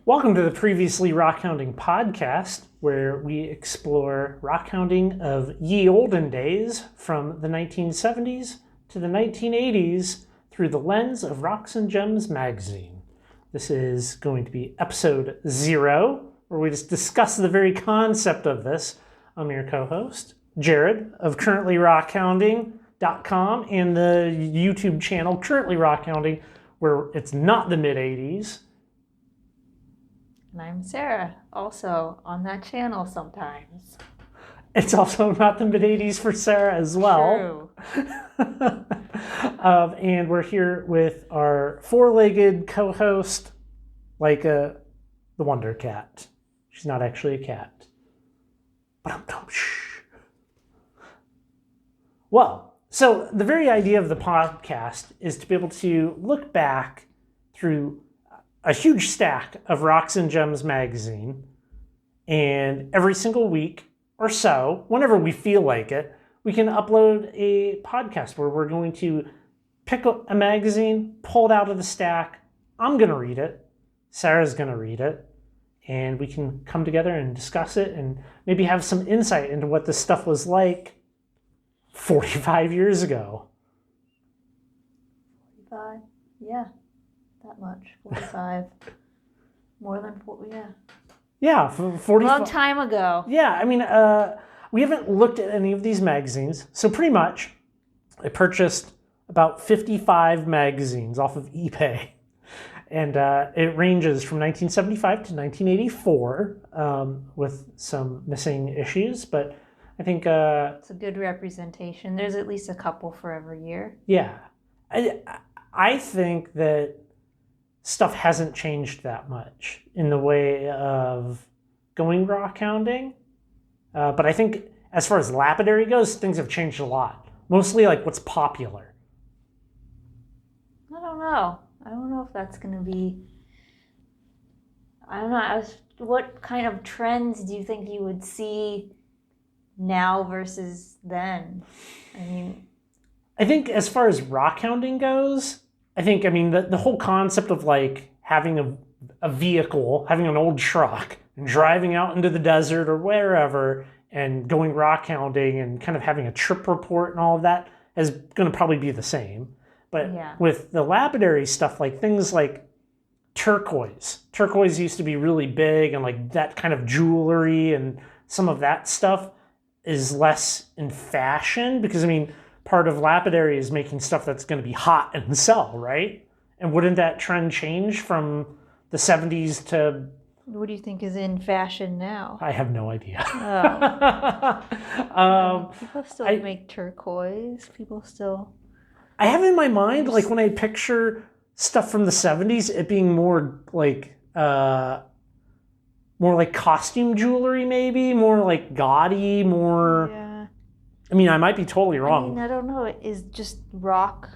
Welcome to the Previously Rockhounding podcast, where we explore rockhounding of ye olden days from the 1970s to the 1980s through the lens of Rocks and Gems magazine. This is going to be episode 0, where we just discuss the very concept of this. I'm your co-host, Jared, of CurrentlyRockhounding.com and the YouTube channel Currently Rockhounding, where it's not the mid-80s. And I'm Sarah, also on that channel sometimes. It's also not the mid-80s for Sarah as well. True. And we're here with our four-legged co-host, the Wonder Cat. She's not actually a cat. Well, so the very idea of the podcast is to be able to look back through a huge stack of Rocks and Gems magazine, and every single week or so, whenever we feel like it, we can upload a podcast where we're going to pick up a magazine, pull it out of the stack. I'm going to read it. Sarah's going to read it. And we can come together and discuss it and maybe have some insight into what this stuff was like 45 years ago. 45? Yeah. That much. 45. More than 40, yeah. Yeah, 45. Long time ago. Yeah, I mean, we haven't looked at any of these magazines. So pretty much, I purchased about 55 magazines off of eBay. And it ranges from 1975 to 1984 with some missing issues. But I think... it's a good representation. There's at least a couple for every year. Yeah. I think that stuff hasn't changed that much in the way of going rockhounding. But I think as far as lapidary goes, things have changed a lot. Mostly like what's popular. I don't know. I don't know if that's going to be... I don't know. What kind of trends do you think you would see now versus then? I think as far as rockhounding goes, the whole concept of like having a vehicle, having an old truck and driving out into the desert or wherever and going rockhounding and kind of having a trip report and all of that is going to probably be the same. But yeah. With the lapidary stuff, like things like turquoise. Turquoise used to be really big, and like that kind of jewelry and some of that stuff is less in fashion because, part of lapidary is making stuff that's going to be hot and sell, right? And wouldn't that trend change from the 70s to... What do you think is in fashion now? I have no idea. Oh. People still make turquoise. People still... I have in my mind, like when I picture stuff from the 70s, it being more like costume jewelry, maybe more like gaudy, more... Yeah. I might be totally wrong. I don't know. Is just rock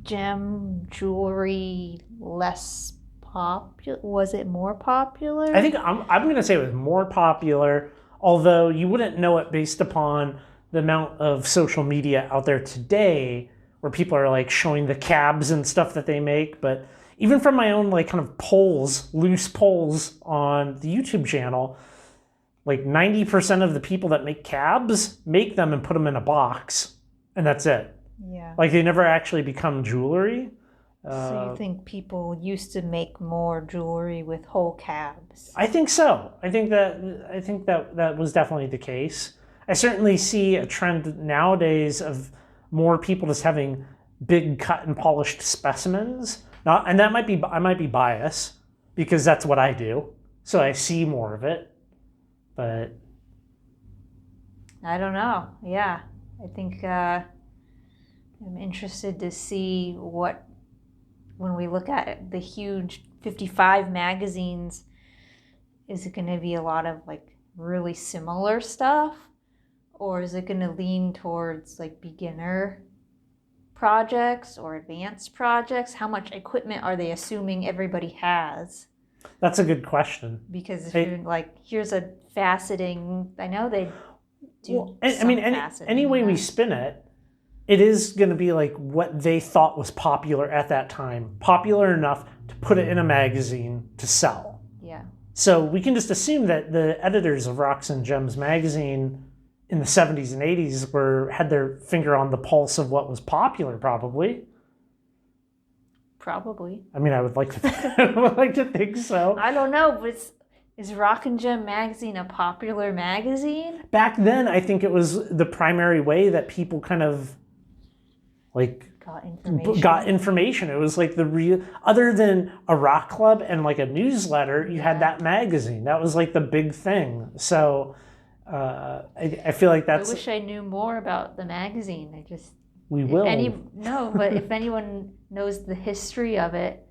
gem jewelry less popular? Was it more popular? I think I'm going to say it was more popular, although you wouldn't know it based upon the amount of social media out there today where people are like showing the cabs and stuff that they make. But even from my own like kind of loose polls on the YouTube channel, like 90% of the people that make cabs make them and put them in a box, and that's it. Yeah. Like they never actually become jewelry. So you think people used to make more jewelry with whole cabs? I think so. I think that was definitely the case. I certainly see a trend nowadays of more people just having big cut and polished specimens. And that I might be biased because that's what I do. So I see more of it. But I don't know. Yeah. I think I'm interested to see when we look at the huge 55 magazines, is it going to be a lot of like really similar stuff? Or is it going to lean towards like beginner projects or advanced projects? How much equipment are they assuming everybody has? That's a good question. Because if you're like, here's a faceting, I know they do. Any way we spin it, it is going to be like what they thought was popular at that time. Popular enough to put it in a magazine to sell. Yeah. So we can just assume that the editors of Rocks and Gems magazine in the 70s and 80s had their finger on the pulse of what was popular, probably. Probably. I mean, I would like to think so. I don't know, but is Rock and Gem magazine a popular magazine? Back then, I think it was the primary way that people kind of like got information. It was like the real, other than a rock club and like a newsletter, you had that magazine. That was like the big thing. So I feel like that's. I wish I knew more about the magazine. We will. But if anyone knows the history of it,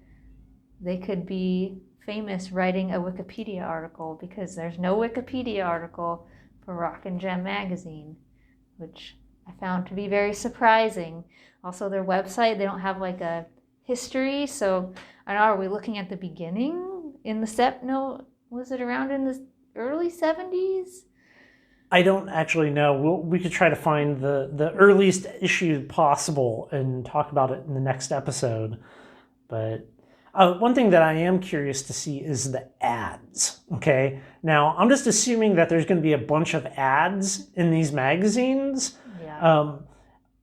they could be famous writing a Wikipedia article, because there's no Wikipedia article for Rock and Gem magazine, which I found to be very surprising. Also, their website, they don't have like a history. So I don't know, are we looking at the beginning in the was it around in the early 70s? I don't actually know. We could try to find the earliest issue possible and talk about it in the next episode. But one thing that I am curious to see is the ads. Okay, now I'm just assuming that there's going to be a bunch of ads in these magazines. Yeah.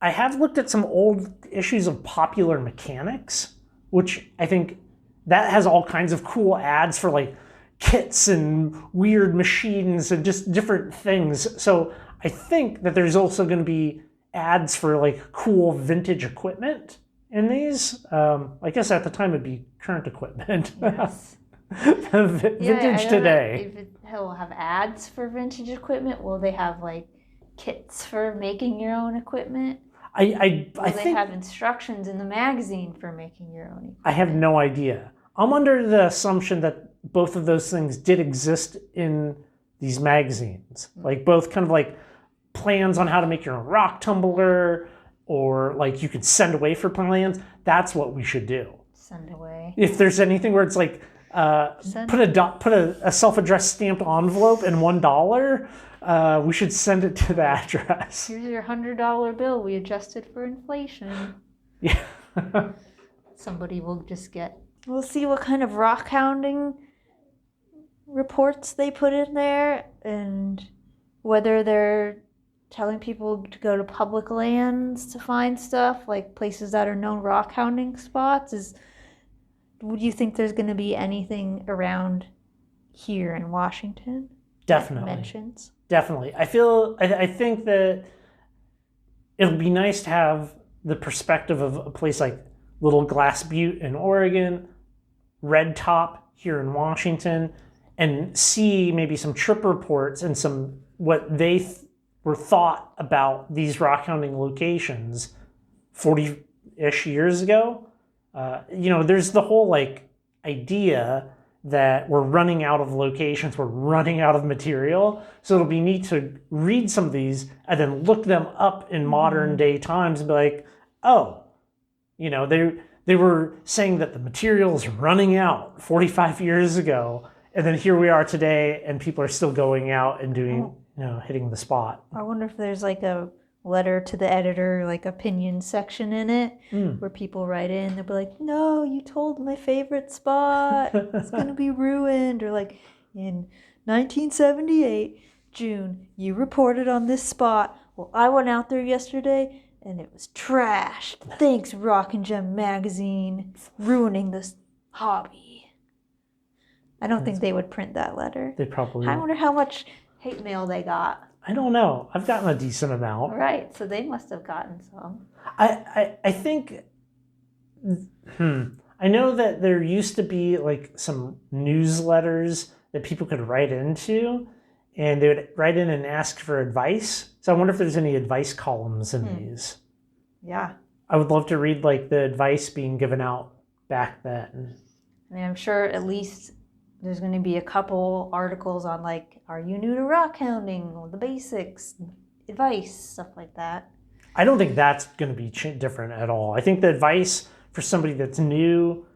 I have looked at some old issues of Popular Mechanics, which I think that has all kinds of cool ads for like kits and weird machines and just different things. So I think that there's also going to be ads for like cool vintage equipment in these. I guess at the time it'd be current equipment. Yes. Vintage today. If he'll have ads for vintage equipment, will they have like kits for making your own equipment? I think they have instructions in the magazine for making your own equipment? I have no idea. I'm under the assumption that both of those things did exist in these magazines. Like both kind of like plans on how to make your own rock tumbler, or like you could send away for plans. That's what we should do. Send away. If there's anything where it's like put a self-addressed stamped envelope and $1, we should send it to the address. Here's your $100 bill. We adjusted for inflation. Yeah. Somebody will just get. We'll see what kind of rock hounding reports they put in there, and whether they're telling people to go to public lands to find stuff, like places that are known rock hounding spots. Would you think there's going to be anything around here in Washington? Definitely. Mentions? Definitely. I think that it'll be nice to have the perspective of a place like Little Glass Butte in Oregon, Red Top here in Washington, and see maybe some trip reports and some what they were thought about these rock hounding locations 40-ish years ago. There's the whole like idea that we're running out of locations, we're running out of material. So it'll be neat to read some of these and then look them up in modern day times and be like, oh, they were saying that the material is running out 45 years ago. And then here we are today, and people are still going out and doing, hitting the spot. I wonder if there's like a letter to the editor, like opinion section in it, where people write in. They'll be like, no, you told my favorite spot. It's going to be ruined. Or like, in 1978, June, you reported on this spot. Well, I went out there yesterday, and it was trashed. Thanks, Rock and Gem magazine, ruining this hobby. I don't think they would print that letter. They probably I wonder how much hate mail they got. I don't know. I've gotten a decent amount. Right, so they must have gotten some. I think, I know that there used to be like some newsletters that people could write into, and they would write in and ask for advice. So I wonder if there's any advice columns in these. Yeah. I would love to read like the advice being given out back then. I mean, I'm sure at least there's going to be a couple articles on like, are you new to rock hounding? The basics, advice, stuff like that. I don't think that's going to be different at all. I think the advice for somebody that's new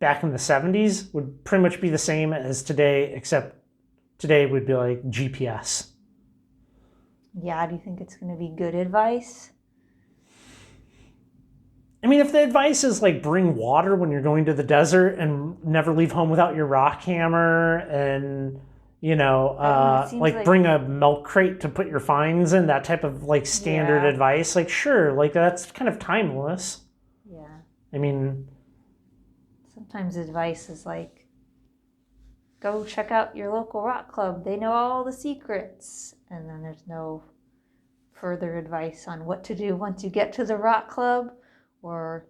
back in the 70s would pretty much be the same as today, except today would be like GPS. Yeah, do you think it's going to be good advice? I mean, if the advice is like bring water when you're going to the desert and never leave home without your rock hammer and, I don't know, it seems like like- bring a milk crate to put your finds in, that type of like standard Yeah. advice, like sure, like that's kind of timeless. Yeah. I mean, Sometimes advice is like, go check out your local rock club. They know all the secrets. And then there's no further advice on what to do once you get to the rock club, or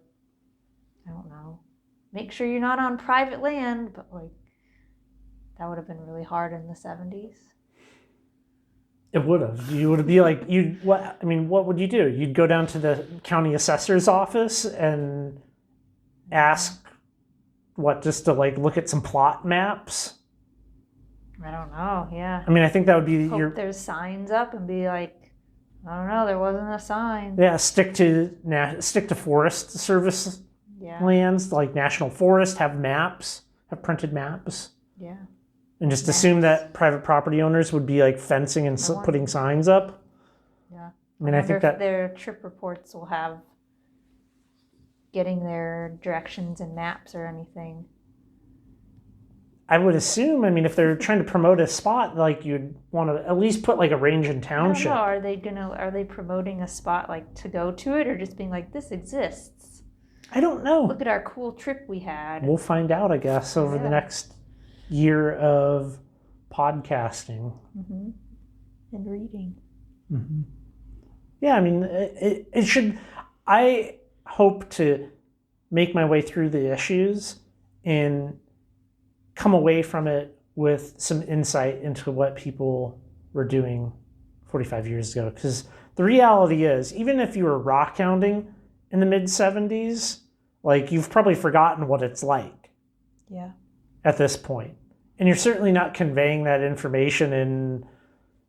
I don't know, make sure you're not on private land, but like that would have been really hard in the 70s. it would have. You would be like, what would you do? You'd go down to the county assessor's office and ask just to like look at some plot maps? I don't know. Yeah. I mean, I think that would be Hope there's signs up and be like, I don't know, there wasn't a sign. yeah, stick to Forest Service Yeah. lands, like National Forest, have printed maps. Yeah. And just assume that private property owners would be like fencing and putting signs up. Yeah. I mean, I think wonder if that their trip reports will have getting their directions and maps or anything. I would assume, I mean, if they're trying to promote a spot, like you'd want to at least put like a range and township. I don't know. Are they promoting a spot like to go to it, or just being like, this exists? I don't know. Look at our cool trip we had. We'll find out, I guess, over the next year of podcasting. Mm-hmm. And reading. Mm-hmm. Yeah, I mean, it should. I hope to make my way through the issues and come away from it with some insight into what people were doing 45 years ago. Because the reality is, even if you were rock hounding in the mid 70s, like you've probably forgotten what it's like. Yeah. At this point. And you're certainly not conveying that information in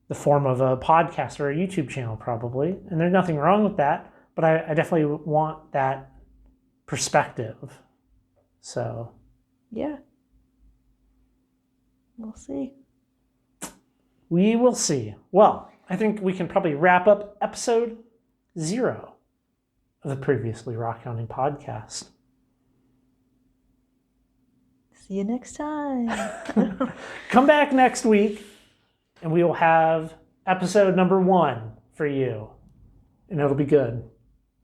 the form of a podcast or a YouTube channel, probably. And there's nothing wrong with that, but I definitely want that perspective. So. Yeah. We'll see. We will see. Well, I think we can probably wrap up episode 0 of the Previously Rockhounding podcast. See you next time. Come back next week, and we will have episode number 1 for you, and it'll be good.